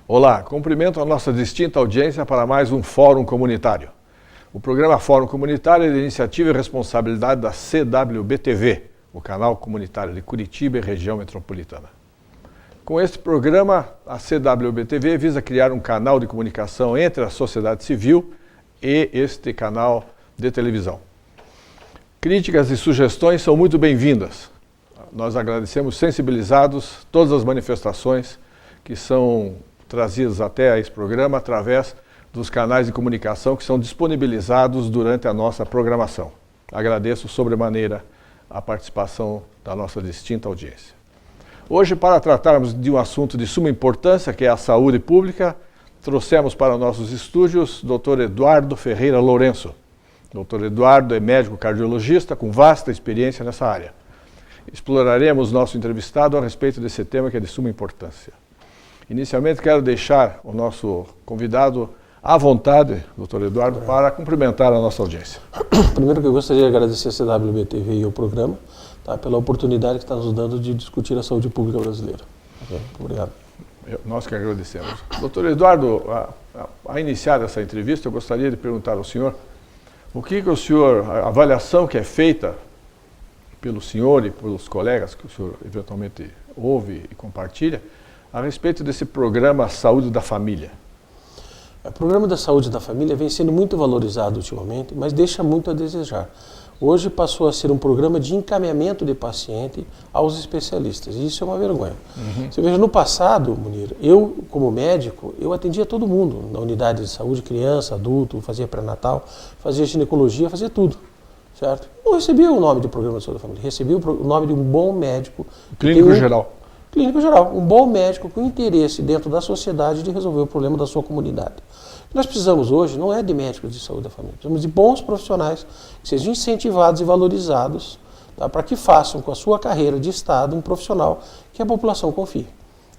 Olá, cumprimento a nossa distinta audiência para mais um Fórum Comunitário. O programa Fórum Comunitário é de iniciativa e responsabilidade da CWB-TV, o canal comunitário de Curitiba e região metropolitana. Com este programa, a CWB-TV visa criar um canal de comunicação entre a sociedade civil e este canal de televisão. Críticas e sugestões são muito bem-vindas. Nós agradecemos sensibilizados todas as manifestações que são trazidas até a esse programa através dos canais de comunicação que são disponibilizados durante a nossa programação. Agradeço sobremaneira a participação da nossa distinta audiência. Hoje, para tratarmos de um assunto de suma importância, que é a saúde pública, trouxemos para nossos estúdios o Dr. Eduardo Ferreira Lourenço. Dr. Eduardo é médico cardiologista com vasta experiência nessa área. Exploraremos nosso entrevistado a respeito desse tema que é de suma importância. Inicialmente, quero deixar o nosso convidado à vontade, Dr. Eduardo, para cumprimentar a nossa audiência. Primeiro que eu gostaria de agradecer a CWB-TV e o programa pela oportunidade que está nos dando de discutir a saúde pública brasileira. Obrigado. Nós que agradecemos. Dr. Eduardo, a iniciar essa entrevista, eu gostaria de perguntar ao senhor o que o senhor, a avaliação que é feita pelo senhor e pelos colegas que o senhor eventualmente ouve e compartilha, a respeito desse programa Saúde da Família. O programa da Saúde da Família vem sendo muito valorizado ultimamente, mas deixa muito a desejar. Hoje passou a ser um programa de encaminhamento de paciente aos especialistas, e isso é uma vergonha. Você veja, no passado, Munir, eu, como médico, eu atendia todo mundo na unidade de saúde, criança, adulto, fazia pré-natal, fazia ginecologia, fazia tudo, certo? Não recebia o nome de programa de saúde da família, recebia o nome de um bom médico. Clínico geral. Clínico geral, um bom médico com interesse dentro da sociedade de resolver o problema da sua comunidade. O que nós precisamos hoje não é de médicos de saúde da família, precisamos de bons profissionais que sejam incentivados e valorizados para que façam com a sua carreira de Estado um profissional que a população confie.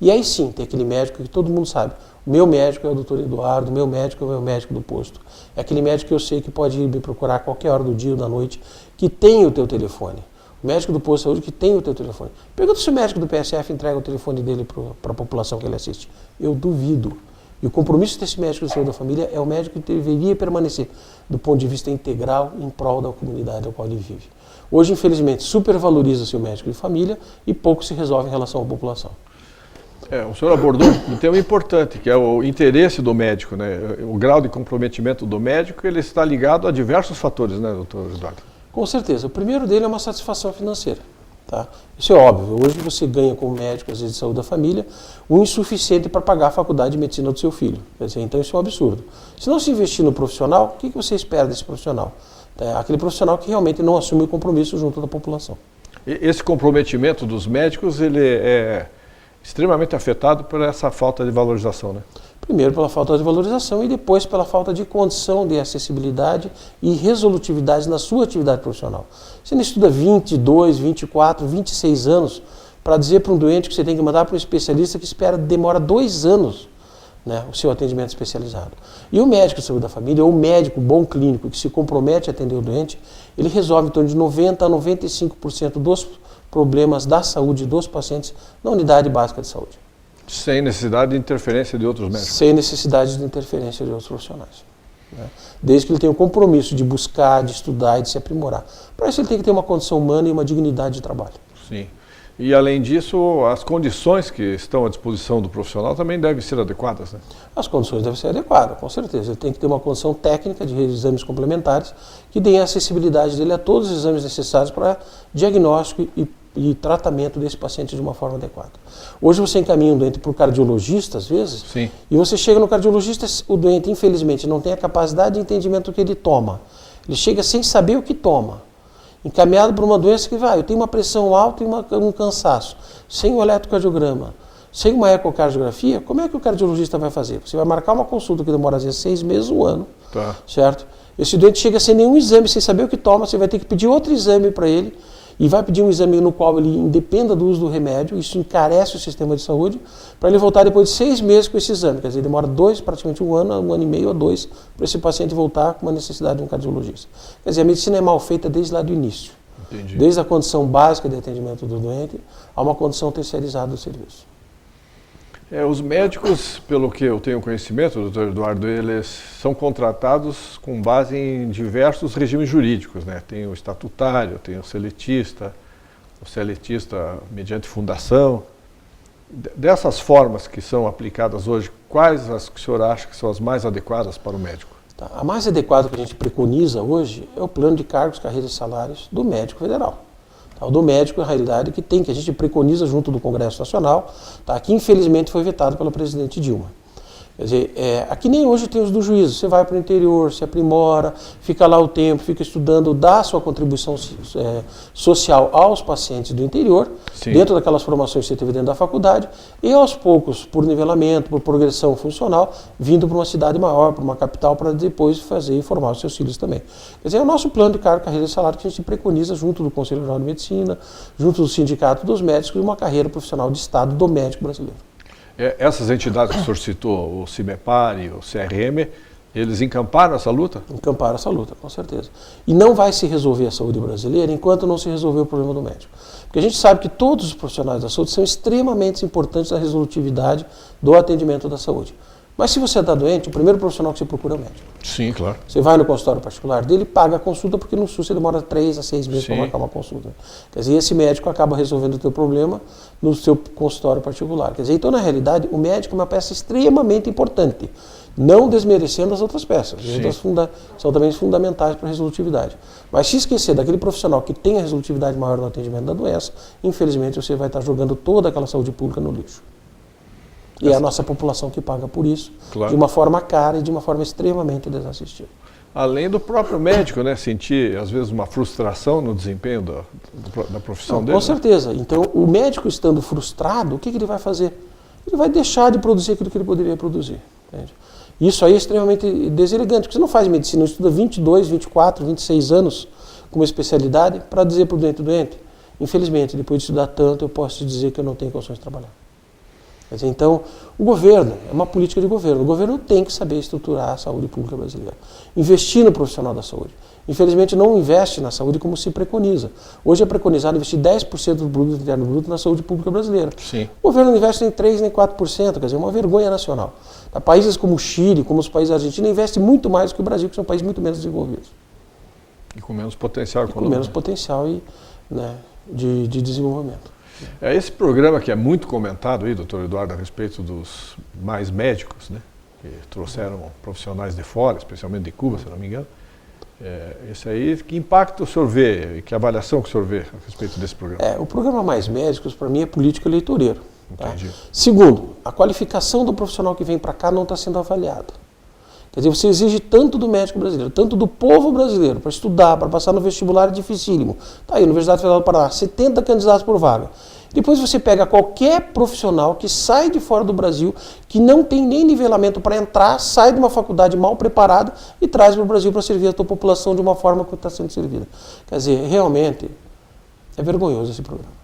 E aí sim, tem aquele médico que todo mundo sabe, o meu médico é o Dr. Eduardo, o meu médico é o meu médico do posto. É aquele médico que eu sei que pode ir me procurar a qualquer hora do dia ou da noite, que tem o teu telefone. O médico do posto de saúde que tem o teu telefone. Pergunta se o médico do PSF entrega o telefone dele para a população que ele assiste. Eu duvido. E o compromisso desse médico de saúde da família é o médico que deveria permanecer do ponto de vista integral em prol da comunidade ao qual ele vive. Hoje, infelizmente, supervaloriza-se o médico de família e pouco se resolve em relação à população. O senhor abordou um tema importante, que é o interesse do médico, né? O grau de comprometimento do médico, ele está ligado a diversos fatores, né, doutor Eduardo? Com certeza. O primeiro dele é uma satisfação financeira. Tá? Isso é óbvio. Hoje você ganha como médico, às vezes de saúde da família, o insuficiente para pagar a faculdade de medicina do seu filho. Quer dizer, então isso é um absurdo. Se não se investir no profissional, o que você espera desse profissional? Aquele profissional que realmente não assume o compromisso junto da população. Esse comprometimento dos médicos, ele é extremamente afetado por essa falta de valorização, né? Primeiro pela falta de valorização e depois pela falta de condição de acessibilidade e resolutividade na sua atividade profissional. Você não estuda 22, 24, 26 anos para dizer para um doente que você tem que mandar para um especialista que demora 2 anos, né, o seu atendimento especializado. E o médico de saúde da família, ou o médico bom clínico que se compromete a atender o doente, ele resolve em torno de 90% a 95% dos problemas da saúde dos pacientes na unidade básica de saúde. Sem necessidade de interferência de outros médicos. Sem necessidade de interferência de outros profissionais. Né? Desde que ele tenha o compromisso de buscar, de estudar e de se aprimorar. Para isso ele tem que ter uma condição humana e uma dignidade de trabalho. Sim. E além disso, as condições que estão à disposição do profissional também devem ser adequadas, né? As condições devem ser adequadas, com certeza. Ele tem que ter uma condição técnica de exames complementares que deem a acessibilidade dele a todos os exames necessários para diagnóstico e tratamento desse paciente de uma forma adequada. Hoje você encaminha um doente para o cardiologista, às vezes, sim, e você chega no cardiologista, o doente, infelizmente, não tem a capacidade de entendimento do que ele toma. Ele chega sem saber o que toma. Encaminhado para uma doença que vai, eu tenho uma pressão alta e um cansaço, sem o eletrocardiograma, sem uma ecocardiografia, como é que o cardiologista vai fazer? Você vai marcar uma consulta que demora às vezes 6 meses, 1 ano, certo? Esse doente chega sem nenhum exame, sem saber o que toma, você vai ter que pedir outro exame para ele, e vai pedir um exame no qual ele independa do uso do remédio, isso encarece o sistema de saúde, para ele voltar depois de 6 meses com esse exame. Quer dizer, demora praticamente 1 ano, 1 ano e meio ou 2, para esse paciente voltar com uma necessidade de um cardiologista. Quer dizer, a medicina é mal feita desde lá do início. Entendi. Desde a condição básica de atendimento do doente a uma condição terceirizada do serviço. Os médicos, pelo que eu tenho conhecimento, doutor Eduardo, eles são contratados com base em diversos regimes jurídicos, né? Tem o estatutário, tem o seletista mediante fundação. Dessas formas que são aplicadas hoje, quais as que o senhor acha que são as mais adequadas para o médico? Tá. A mais adequada que a gente preconiza hoje é o plano de cargos, carreiras e salários do médico federal. O do médico, na realidade, que a gente preconiza junto do Congresso Nacional, tá, que infelizmente foi vetado pela presidente Dilma. Quer dizer, aqui nem hoje tem os do juízo. Você vai para o interior, se aprimora, fica lá o tempo, fica estudando, dá a sua contribuição social aos pacientes do interior, sim, dentro daquelas formações que você teve dentro da faculdade, e aos poucos, por nivelamento, por progressão funcional, vindo para uma cidade maior, para uma capital, para depois fazer e formar os seus filhos também. Quer dizer, é o nosso plano de cargo, carreira e salário que a gente preconiza junto do Conselho Federal de Medicina, junto do Sindicato dos Médicos, uma carreira profissional de Estado do médico brasileiro. Essas entidades que o senhor citou, o CIMEPAR e o CRM, eles encamparam essa luta? Encamparam essa luta, com certeza. E não vai se resolver a saúde brasileira enquanto não se resolver o problema do médico. Porque a gente sabe que todos os profissionais da saúde são extremamente importantes na resolutividade do atendimento da saúde. Mas se você está doente, o primeiro profissional que você procura é o médico. Sim, claro. Você vai no consultório particular dele, paga a consulta, porque no SUS você demora 3 a 6 meses para marcar uma consulta. Quer dizer, esse médico acaba resolvendo o teu problema no seu consultório particular. Quer dizer, então, na realidade, o médico é uma peça extremamente importante, não desmerecendo as outras peças. As outras são também fundamentais para a resolutividade. Mas se esquecer daquele profissional que tem a resolutividade maior no atendimento da doença, infelizmente você vai estar jogando toda aquela saúde pública no lixo. E é a nossa população que paga por isso, claro, de uma forma cara e de uma forma extremamente desassistida. Além do próprio médico, né, sentir, às vezes, uma frustração no desempenho da profissão dele. Com certeza. Então, o médico estando frustrado, o que ele vai fazer? Ele vai deixar de produzir aquilo que ele poderia produzir. Entende? Isso aí é extremamente deselegante, porque você não faz medicina, não estuda 22, 24, 26 anos com uma especialidade para dizer para o doente, infelizmente, depois de estudar tanto, eu posso te dizer que eu não tenho condições de trabalhar. Então, o governo, é uma política de governo, o governo tem que saber estruturar a saúde pública brasileira, investir no profissional da saúde. Infelizmente não investe na saúde como se preconiza. Hoje é preconizado investir 10% do produto interno bruto na saúde pública brasileira. Sim. O governo não investe nem 3% nem 4%, quer dizer, é uma vergonha nacional. Países como o Chile, como os países da Argentina, investem muito mais do que o Brasil, que são países muito menos desenvolvidos. E com menos potencial econômico. Com menos potencial de desenvolvimento. Esse programa que é muito comentado aí, doutor Eduardo, a respeito dos mais médicos, né, que trouxeram profissionais de fora, especialmente de Cuba, se não me engano. Esse aí, que impacto o senhor vê, que avaliação que o senhor vê a respeito desse programa? O programa Mais Médicos, para mim, é político eleitoreiro. Entendi. Tá? Segundo, a qualificação do profissional que vem para cá não está sendo avaliada. Quer dizer, você exige tanto do médico brasileiro, tanto do povo brasileiro, para estudar, para passar no vestibular é dificílimo. Está aí, Universidade Federal do Paraná, 70 candidatos por vaga. Depois você pega qualquer profissional que sai de fora do Brasil, que não tem nem nivelamento para entrar, sai de uma faculdade mal preparada e traz para o Brasil para servir a tua população de uma forma que está sendo servida. Quer dizer, realmente é vergonhoso esse programa.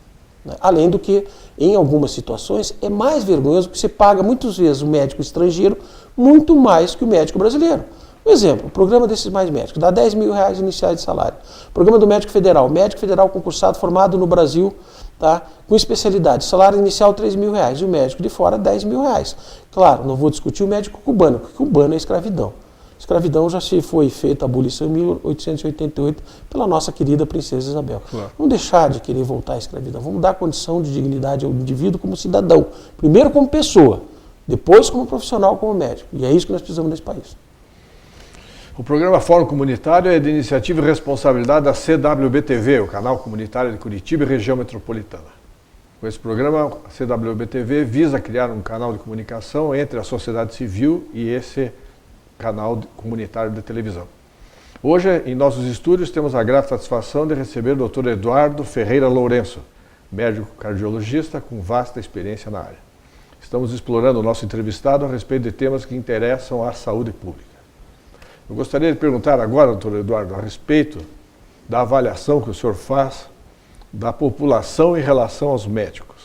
Além do que, em algumas situações, é mais vergonhoso porque você paga muitas vezes o médico estrangeiro muito mais que o médico brasileiro. Um exemplo, o programa desses Mais Médicos dá R$10 mil iniciais de salário. O programa do médico federal concursado, formado no Brasil, tá, com especialidade, salário inicial R$3 mil, e o médico de fora R$10 mil. Claro, não vou discutir o médico cubano, porque cubano é escravidão. Escravidão já se foi feita a abolição em 1888 pela nossa querida princesa Isabel. Claro. Vamos deixar de querer voltar à escravidão, vamos dar condição de dignidade ao indivíduo como cidadão, primeiro como pessoa, depois como profissional, como médico. E é isso que nós precisamos nesse país. O programa Fórum Comunitário é de iniciativa e responsabilidade da CWB-TV, o canal comunitário de Curitiba e região metropolitana. Com esse programa, a CWB-TV visa criar um canal de comunicação entre a sociedade civil e esse canal comunitário de televisão. Hoje, em nossos estúdios, temos a grata satisfação de receber o Dr. Eduardo Ferreira Lourenço, médico cardiologista com vasta experiência na área. Estamos explorando o nosso entrevistado a respeito de temas que interessam à saúde pública. Eu gostaria de perguntar agora, doutor Eduardo, a respeito da avaliação que o senhor faz da população em relação aos médicos.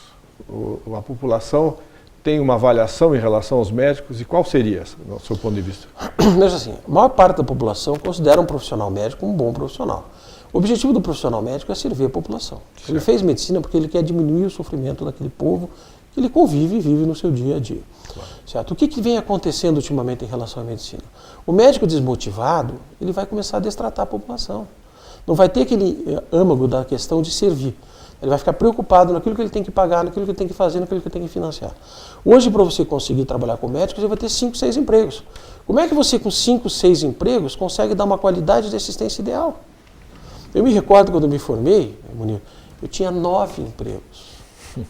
A população tem uma avaliação em relação aos médicos e qual seria, do seu ponto de vista? Veja assim, a maior parte da população considera um profissional médico um bom profissional. O objetivo do profissional médico é servir a população. Certo. Ele fez medicina porque ele quer diminuir o sofrimento daquele povo que ele convive e vive no seu dia a dia. Claro. Certo? O que vem acontecendo ultimamente em relação à medicina? O médico desmotivado, ele vai começar a destratar a população. Não vai ter aquele âmago da questão de servir. Ele vai ficar preocupado naquilo que ele tem que pagar, naquilo que ele tem que fazer, naquilo que ele tem que financiar. Hoje, para você conseguir trabalhar com médico, você vai ter 5, 6 empregos. Como é que você, com 5, 6 empregos, consegue dar uma qualidade de assistência ideal? Eu me recordo quando eu me formei, Munir, eu tinha 9 empregos.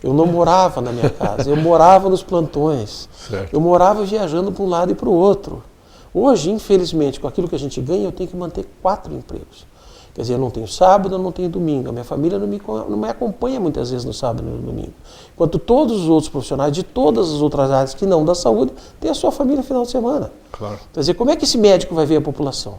Eu não morava na minha casa, eu morava nos plantões. Certo. Eu morava viajando para um lado e para o outro. Hoje, infelizmente, com aquilo que a gente ganha, eu tenho que manter 4 empregos. Quer dizer, eu não tenho sábado, eu não tenho domingo. A minha família não me acompanha muitas vezes no sábado e no domingo. Enquanto todos os outros profissionais de todas as outras áreas que não da saúde têm a sua família no final de semana. Claro. Quer dizer, como é que esse médico vai ver a população?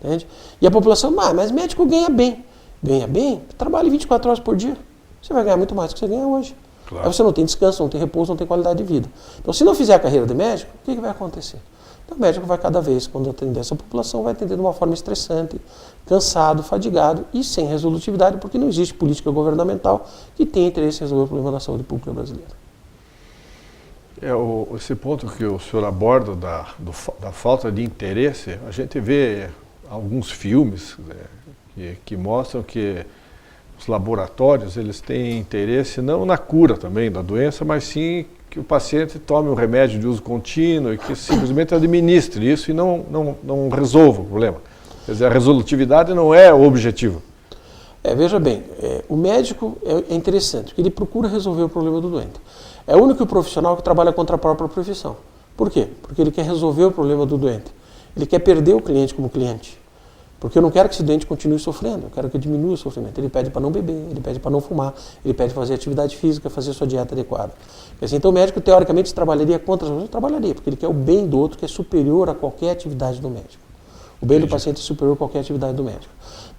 Entende? E a população, mas médico ganha bem. Ganha bem? Trabalha 24 horas por dia. Você vai ganhar muito mais do que você ganha hoje. Claro. Aí você não tem descanso, não tem repouso, não tem qualidade de vida. Então, se não fizer a carreira de médico, o que vai acontecer? Então, o médico vai cada vez, quando atender essa população, vai atender de uma forma estressante, cansado, fadigado e sem resolutividade, porque não existe política governamental que tenha interesse em resolver o problema da saúde pública brasileira. Esse ponto que o senhor aborda da falta de interesse, a gente vê alguns filmes que mostram que os laboratórios eles têm interesse não na cura também da doença, mas sim que o paciente tome um remédio de uso contínuo e que simplesmente administre isso e não resolva o problema. Quer dizer, a resolutividade não é o objetivo. Veja bem, o médico é interessante, porque ele procura resolver o problema do doente. É o único profissional que trabalha contra a própria profissão. Por quê? Porque ele quer resolver o problema do doente. Ele quer perder o cliente como cliente. Porque eu não quero que esse doente continue sofrendo, eu quero que diminua o sofrimento. Ele pede para não beber, ele pede para não fumar, ele pede para fazer atividade física, fazer sua dieta adequada. Então o médico, teoricamente, trabalharia contra as pessoas? Trabalharia, porque ele quer o bem do outro, que é superior a qualquer atividade do médico. O bem do paciente é superior a qualquer atividade do médico.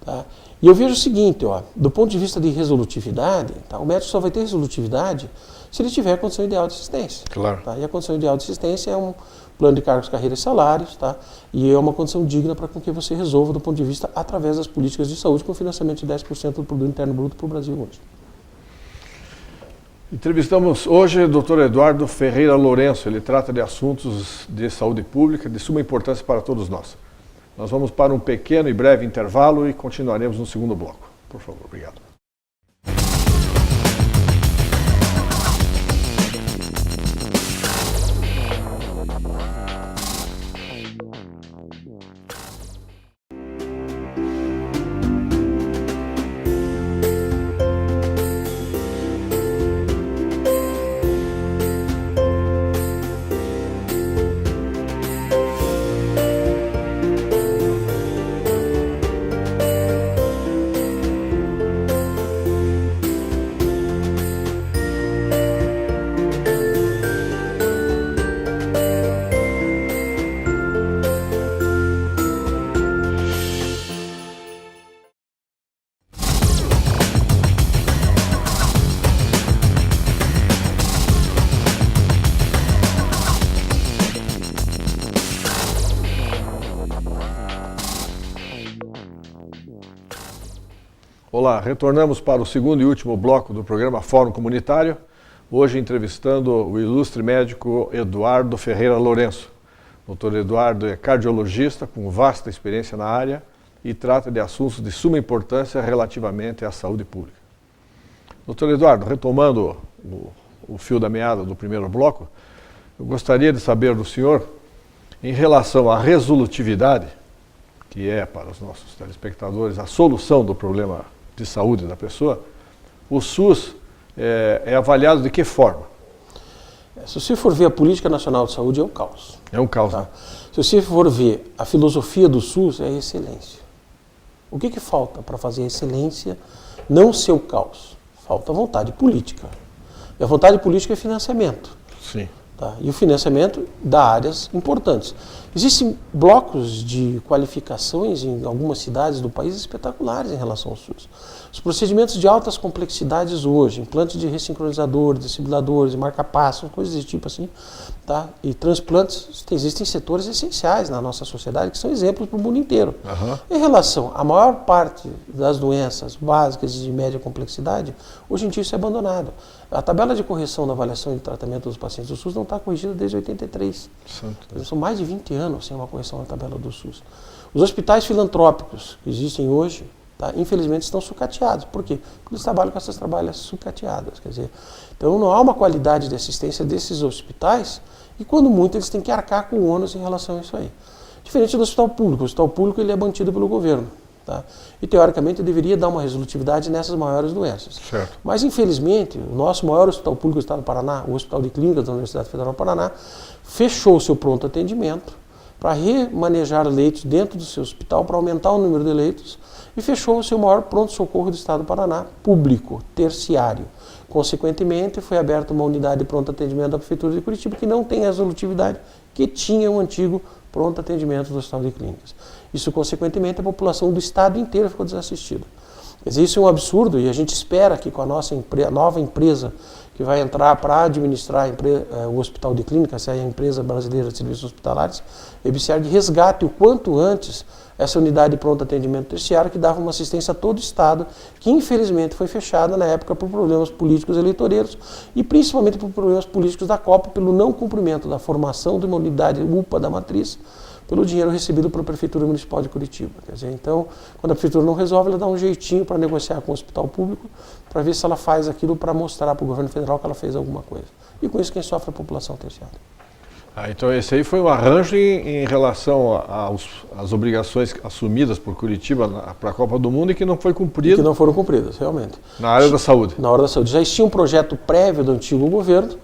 Tá? E eu vejo o seguinte, do ponto de vista de resolutividade, tá? O médico só vai ter resolutividade se ele tiver a condição ideal de assistência. Claro. Tá? E a condição ideal de assistência é um plano de cargos, carreiras e salários, tá? E é uma condição digna para que você resolva do ponto de vista através das políticas de saúde com financiamento de 10% do produto interno bruto para o Brasil hoje. Entrevistamos hoje o Dr. Eduardo Ferreira Lourenço. Ele trata de assuntos de saúde pública de suma importância para todos nós. Nós vamos para um pequeno e breve intervalo e continuaremos no segundo bloco. Por favor, obrigado. Olá, retornamos para o segundo e último bloco do programa Fórum Comunitário, hoje entrevistando o ilustre médico Eduardo Ferreira Lourenço. O Dr. Eduardo é cardiologista com vasta experiência na área e trata de assuntos de suma importância relativamente à saúde pública. Dr. Eduardo, retomando o fio da meada do primeiro bloco, eu gostaria de saber do senhor, em relação à resolutividade, que é para os nossos telespectadores a solução do problema de saúde da pessoa, o SUS é avaliado de que forma? Se você for ver a Política Nacional de Saúde, é um caos. É um caos, tá? né? Se você for ver a filosofia do SUS, é a excelência. O que falta para fazer a excelência não ser o caos? Falta vontade política. E a vontade política é financiamento. Sim. Tá? E o financiamento dá áreas importantes. Existem blocos de qualificações em algumas cidades do país espetaculares em relação ao SUS. Os procedimentos de altas complexidades hoje, implantes de ressincronizadores, desfibriladores, marca-passos, coisas desse tipo assim, tá? E transplantes, existem setores essenciais na nossa sociedade que são exemplos para o mundo inteiro. Em relação à maior parte das doenças básicas de média complexidade, hoje em dia isso é abandonado. A tabela de correção da avaliação e tratamento dos pacientes do SUS não está corrigida desde 83. São mais de 20 anos sem uma correção na tabela do SUS. Os hospitais filantrópicos que existem hoje, tá, infelizmente estão sucateados. Por quê? Porque eles trabalham com essas trabalhas sucateadas. Quer dizer, então não há uma qualidade de assistência desses hospitais e, quando muito, eles têm que arcar com o ônus em relação a isso aí. Diferente do hospital público. O hospital público ele é mantido pelo governo. Tá? E, teoricamente, deveria dar uma resolutividade nessas maiores doenças. Certo. Mas, infelizmente, o nosso maior hospital público do Estado do Paraná, o Hospital de Clínicas da Universidade Federal do Paraná, fechou o seu pronto atendimento para remanejar leitos dentro do seu hospital, para aumentar o número de leitos, e fechou o seu maior pronto-socorro do Estado do Paraná, público, terciário. Consequentemente, foi aberta uma unidade de pronto atendimento da Prefeitura de Curitiba que não tem a resolutividade que tinha o antigo pronto atendimento do Hospital de Clínicas. Isso, consequentemente, a população do Estado inteiro ficou desassistida. Quer dizer, isso é um absurdo e a gente espera que com a nossa nova empresa que vai entrar para administrar o Hospital de Clínicas, a Empresa Brasileira de Serviços Hospitalares, a EBSERG resgate o quanto antes essa unidade de pronto atendimento terciário que dava uma assistência a todo o Estado, que infelizmente foi fechada na época por problemas políticos eleitoreiros e principalmente por problemas políticos da Copa, pelo não cumprimento da formação de uma unidade UPA da matriz, pelo dinheiro recebido pela Prefeitura Municipal de Curitiba. Quer dizer, então, quando a Prefeitura não resolve, ela dá um jeitinho para negociar com o hospital público, para ver se ela faz aquilo para mostrar para o governo federal que ela fez alguma coisa. E com isso quem sofre é a população terciária. Então esse aí foi um arranjo em relação às obrigações assumidas por Curitiba para a Copa do Mundo e que não foi cumprido. Que não foram cumpridas, realmente. Na área da saúde. Na área da saúde. Já existia um projeto prévio do antigo governo,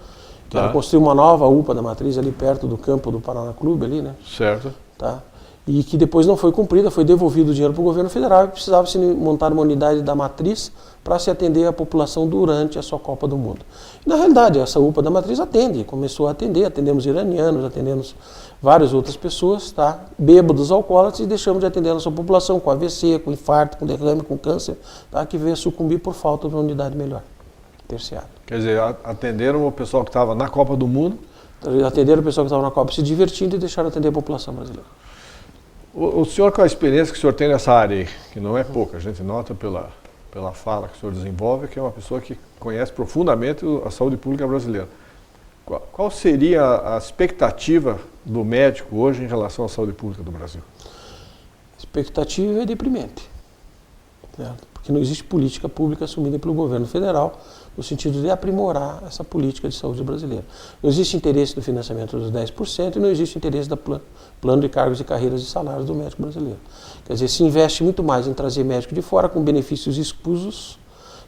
que era construir uma nova UPA da matriz ali perto do campo do Paraná Clube ali, né? Certo. Tá? E que depois não foi cumprida, foi devolvido o dinheiro para o governo federal e precisava se montar uma unidade da matriz para se atender a população durante a sua Copa do Mundo. E, na realidade, essa UPA da matriz começou a atender, atendemos iranianos, atendemos várias outras pessoas, tá? Bêbados, alcoólatras, e deixamos de atender a nossa população com AVC, com infarto, com derrame, com câncer, tá? Que veio a sucumbir por falta de uma unidade melhor, terciária. Quer dizer, atenderam o pessoal que estava na Copa do Mundo? Atenderam o pessoal que estava na Copa se divertindo e deixaram de atender a população brasileira. O senhor, com a experiência que o senhor tem nessa área aí, que não é pouca, a gente nota pela fala que o senhor desenvolve, que é uma pessoa que conhece profundamente a saúde pública brasileira. Qual seria a expectativa do médico hoje em relação à saúde pública do Brasil? A expectativa é deprimente, certo? Porque não existe política pública assumida pelo governo federal no sentido de aprimorar essa política de saúde brasileira. Não existe interesse no financiamento dos 10% e não existe interesse do plano de cargos e carreiras e salários do médico brasileiro. Quer dizer, se investe muito mais em trazer médico de fora com benefícios escusos,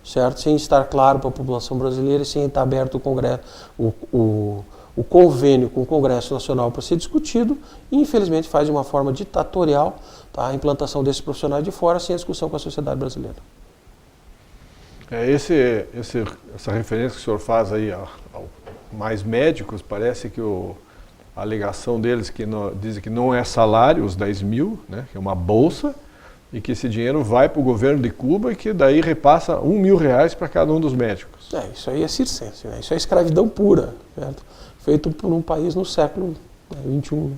certo? Sem estar claro para a população brasileira e sem estar aberto o convênio com o Congresso Nacional para ser discutido e, infelizmente, faz de uma forma ditatorial, tá, a implantação desses profissionais de fora sem a discussão com a sociedade brasileira. Essa referência que o senhor faz aí ao mais médicos, parece que a alegação deles dizem que não é salário, os 10 mil, né, que é uma bolsa, e que esse dinheiro vai para o governo de Cuba e que daí repassa R$1.000 para cada um dos médicos. Isso aí é circense, né? Isso é escravidão pura, certo? Feito por um país no século XXI.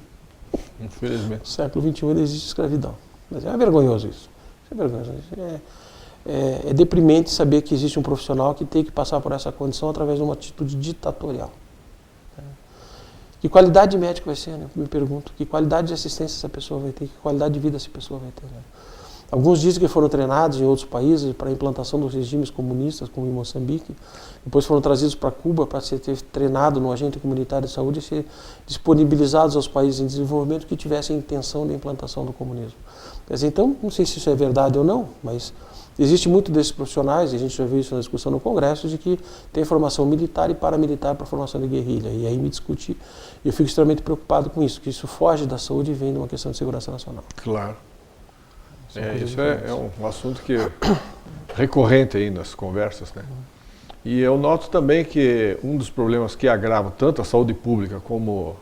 Infelizmente. No século XXI ainda existe escravidão. Mas é vergonhoso isso. É vergonhoso. É deprimente saber que existe um profissional que tem que passar por essa condição através de uma atitude ditatorial. Que qualidade de médico vai ser, né? Me pergunto. Que qualidade de assistência essa pessoa vai ter? Que qualidade de vida essa pessoa vai ter? Né? Alguns dizem que foram treinados em outros países para a implantação dos regimes comunistas, como em Moçambique. Depois foram trazidos para Cuba para ser treinado no agente comunitário de saúde e ser disponibilizados aos países em desenvolvimento que tivessem intenção de implantação do comunismo. Quer dizer, então, não sei se isso é verdade ou não, mas existe muito desses profissionais, e a gente já viu isso na discussão no Congresso, de que tem formação militar e paramilitar para formação de guerrilha. E aí me discute, eu fico extremamente preocupado com isso, que isso foge da saúde e vem de uma questão de segurança nacional. Claro. Isso é um assunto que é recorrente aí nas conversas, né? E eu noto também que um dos problemas que agravam tanto a saúde pública como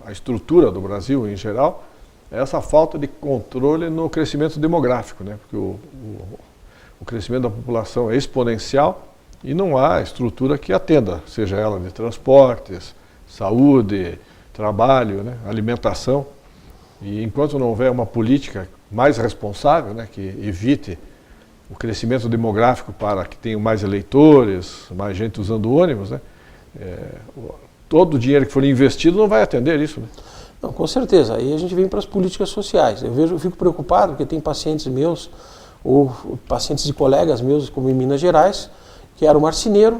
a estrutura do Brasil em geral é essa falta de controle no crescimento demográfico, né? Porque o crescimento da população é exponencial e não há estrutura que atenda, seja ela de transportes, saúde, trabalho, né? Alimentação. E enquanto não houver uma política mais responsável, né? Que evite o crescimento demográfico para que tenham mais eleitores, mais gente usando ônibus, né? Todo o dinheiro que for investido não vai atender isso, né? Não, com certeza. Aí a gente vem para as políticas sociais. Eu fico preocupado porque tem pacientes meus, ou pacientes de colegas meus, como em Minas Gerais, que eram marceneiros,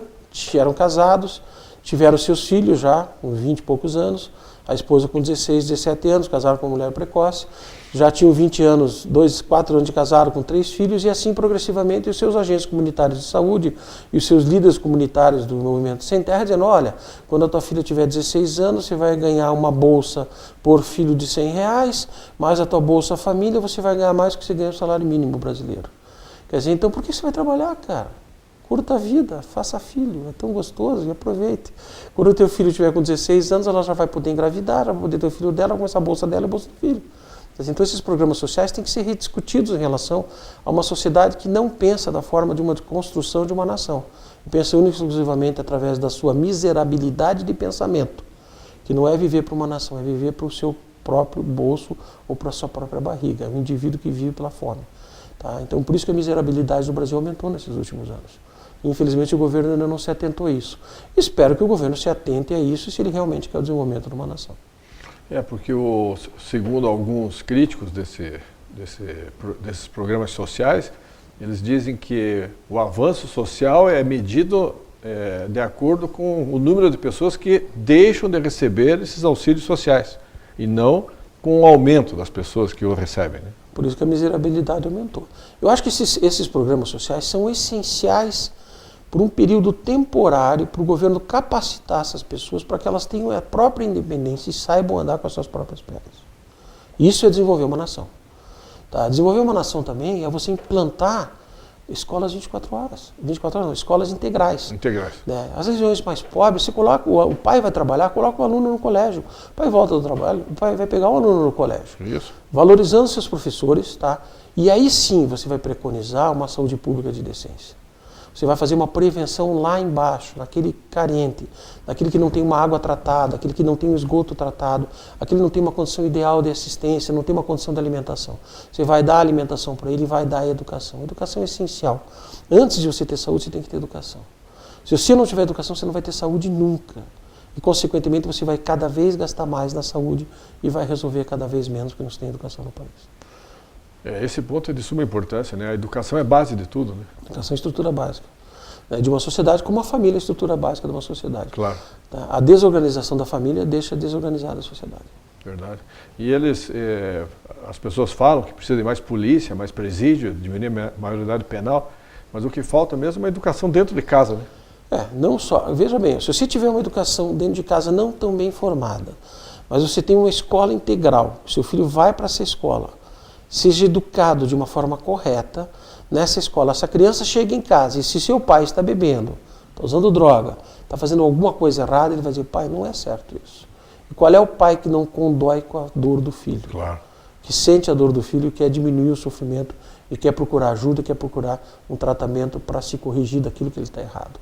eram casados, tiveram seus filhos já, com 20 e poucos anos, a esposa com 16, 17 anos, casaram com uma mulher precoce, já tinham 20 anos, 4 anos de casado com 3 filhos, e assim progressivamente os seus agentes comunitários de saúde e os seus líderes comunitários do Movimento Sem Terra dizendo, olha, quando a tua filha tiver 16 anos, você vai ganhar uma bolsa por filho de R$100, mais a tua bolsa família, você vai ganhar mais do que você ganha o salário mínimo brasileiro. Quer dizer, então por que você vai trabalhar, cara? Curta a vida, faça filho, é tão gostoso e aproveite. Quando o teu filho tiver com 16 anos, ela já vai poder engravidar, já vai poder ter o filho dela, com essa bolsa dela e a bolsa do filho. Então esses programas sociais têm que ser rediscutidos em relação a uma sociedade que não pensa da forma de uma construção de uma nação. Pensa única e exclusivamente através da sua miserabilidade de pensamento, que não é viver para uma nação, é viver para o seu próprio bolso ou para a sua própria barriga. É um indivíduo que vive pela fome. Tá? Então por isso que a miserabilidade do Brasil aumentou nesses últimos anos. Infelizmente o governo ainda não se atentou a isso. Espero que o governo se atente a isso se ele realmente quer o desenvolvimento de uma nação. Porque segundo alguns críticos desses programas sociais, eles dizem que o avanço social é medido de acordo com o número de pessoas que deixam de receber esses auxílios sociais e não com o aumento das pessoas que o recebem, né? Por isso que a miserabilidade aumentou. Eu acho que esses programas sociais são essenciais por um período temporário para o governo capacitar essas pessoas para que elas tenham a própria independência e saibam andar com as suas próprias pernas. Isso é desenvolver uma nação. Tá? Desenvolver uma nação também é você implantar escolas 24 horas. 24 horas não, escolas integrais. Integrais. Né? As regiões mais pobres, você coloca, o pai vai trabalhar, coloca o aluno no colégio. O pai volta do trabalho, o pai vai pegar o aluno no colégio. Isso. Valorizando seus professores, tá? E aí sim você vai preconizar uma saúde pública de decência. Você vai fazer uma prevenção lá embaixo, naquele carente, naquele que não tem uma água tratada, aquele que não tem um esgoto tratado, aquele que não tem uma condição ideal de assistência, não tem uma condição de alimentação. Você vai dar alimentação para ele e vai dar a educação. A educação é essencial. Antes de você ter saúde, você tem que ter educação. Se você não tiver educação, você não vai ter saúde nunca. E, consequentemente, você vai cada vez gastar mais na saúde e vai resolver cada vez menos porque não se tem educação no país. Esse ponto é de suma importância, né? A educação é base de tudo, né? Educação é estrutura básica. De uma sociedade, como a família é a estrutura básica de uma sociedade. Claro. A desorganização da família deixa desorganizada a sociedade. Verdade. E as pessoas falam que precisa de mais polícia, mais presídio, diminuir a maioridade penal, mas o que falta mesmo é uma educação dentro de casa, né? Não só. Veja bem, se você tiver uma educação dentro de casa não tão bem formada, mas você tem uma escola integral, seu filho vai para essa escola, seja educado de uma forma correta nessa escola. Essa criança chega em casa e se seu pai está bebendo, está usando droga, está fazendo alguma coisa errada, ele vai dizer, pai, não é certo isso. E qual é o pai que não condói com a dor do filho? Claro. Que sente a dor do filho, quer diminuir o sofrimento e quer procurar ajuda, quer procurar um tratamento para se corrigir daquilo que ele está errado.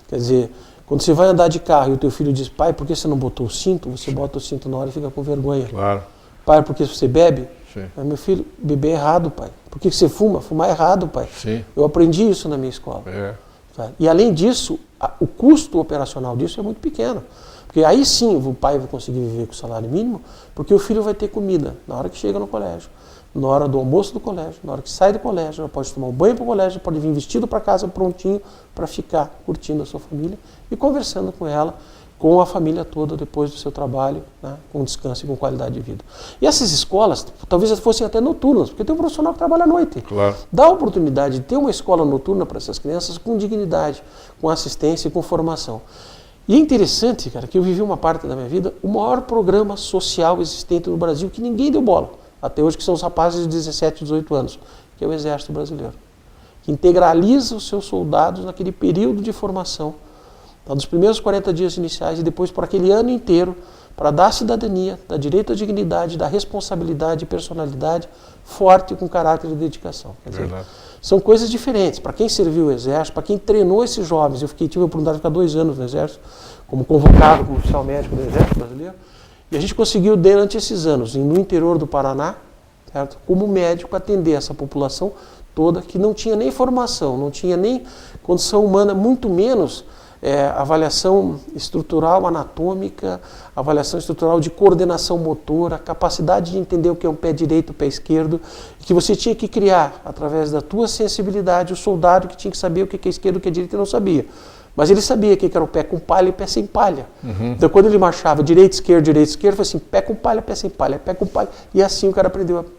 Quer dizer, quando você vai andar de carro e o teu filho diz, pai, por que você não botou o cinto? Você bota o cinto na hora e fica com vergonha. Claro. Pai, por que você bebe? Sim. Meu filho, beber é errado, pai. Por que você fuma? Fumar é errado, pai. Sim. Eu aprendi isso na minha escola. Tá? E além disso, o custo operacional disso é muito pequeno. Porque aí sim o pai vai conseguir viver com o salário mínimo, porque o filho vai ter comida na hora que chega no colégio, na hora do almoço do colégio, na hora que sai do colégio, ela pode tomar um banho para o colégio, pode vir vestido para casa prontinho para ficar curtindo a sua família e conversando com ela, com a família toda depois do seu trabalho, né, com descanso e com qualidade de vida. E essas escolas, talvez fossem até noturnas, porque tem um profissional que trabalha à noite. Claro. Dá a oportunidade de ter uma escola noturna para essas crianças com dignidade, com assistência e com formação. E é interessante, cara, que eu vivi uma parte da minha vida, o maior programa social existente no Brasil, que ninguém deu bola, até hoje, que são os rapazes de 17, 18 anos, que é o Exército Brasileiro. que integraliza os seus soldados naquele período de formação, então, dos primeiros 40 dias iniciais e depois por aquele ano inteiro, para dar cidadania, dar direito à dignidade, dar responsabilidade e personalidade forte com caráter de dedicação. Quer dizer, são coisas diferentes. Para quem serviu o Exército, para quem treinou esses jovens, tive a oportunidade de ficar 2 anos no Exército, como convocado como oficial médico do Exército Brasileiro, e a gente conseguiu, durante esses anos, no interior do Paraná, certo? Como médico, atender essa população toda que não tinha nem formação, não tinha nem condição humana, muito menos avaliação estrutural anatômica, avaliação estrutural de coordenação motora, capacidade de entender o que é um pé direito, o pé esquerdo, que você tinha que criar, através da tua sensibilidade, o soldado que tinha que saber o que é esquerdo, o que é direito e não sabia. Mas ele sabia o que era o pé com palha e pé sem palha. Então, quando ele marchava direita, esquerda, foi assim, pé com palha, pé sem palha, pé com palha. E assim o cara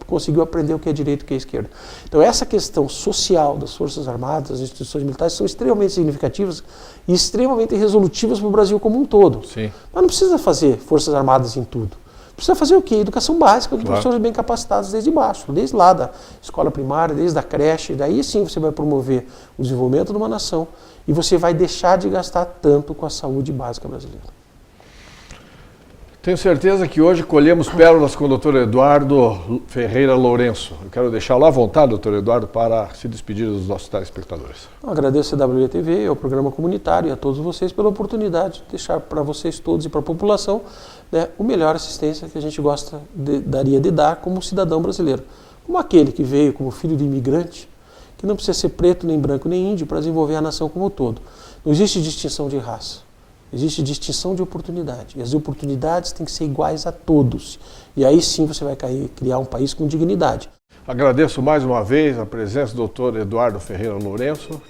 conseguiu aprender o que é direito e o que é esquerda. Então, essa questão social das Forças Armadas, das instituições militares, são extremamente significativas e extremamente resolutivas para o Brasil como um todo. Sim. Mas não precisa fazer Forças Armadas em tudo. Precisa fazer o quê? Educação básica, com professores bem capacitados desde baixo, desde lá da escola primária, desde a creche. Daí sim você vai promover o desenvolvimento de uma nação e você vai deixar de gastar tanto com a saúde básica brasileira. Tenho certeza que hoje colhemos pérolas com o Dr. Eduardo Ferreira Lourenço. Eu quero deixá-lo à vontade, Dr. Eduardo, para se despedir dos nossos telespectadores. Eu agradeço a CWTV, ao programa comunitário e a todos vocês pela oportunidade de deixar para vocês todos e para a população, né, o melhor assistência que a gente daria de dar como cidadão brasileiro. Como aquele que veio como filho de imigrante, que não precisa ser preto, nem branco, nem índio para desenvolver a nação como um todo. Não existe distinção de raça. Existe distinção de oportunidade. E as oportunidades têm que ser iguais a todos. E aí sim você vai criar um país com dignidade. Agradeço mais uma vez a presença do Dr. Eduardo Ferreira Lourenço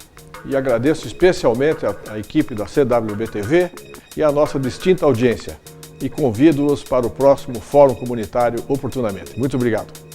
e agradeço especialmente a equipe da CWBTV e a nossa distinta audiência. E convido-os para o próximo Fórum Comunitário oportunamente. Muito obrigado.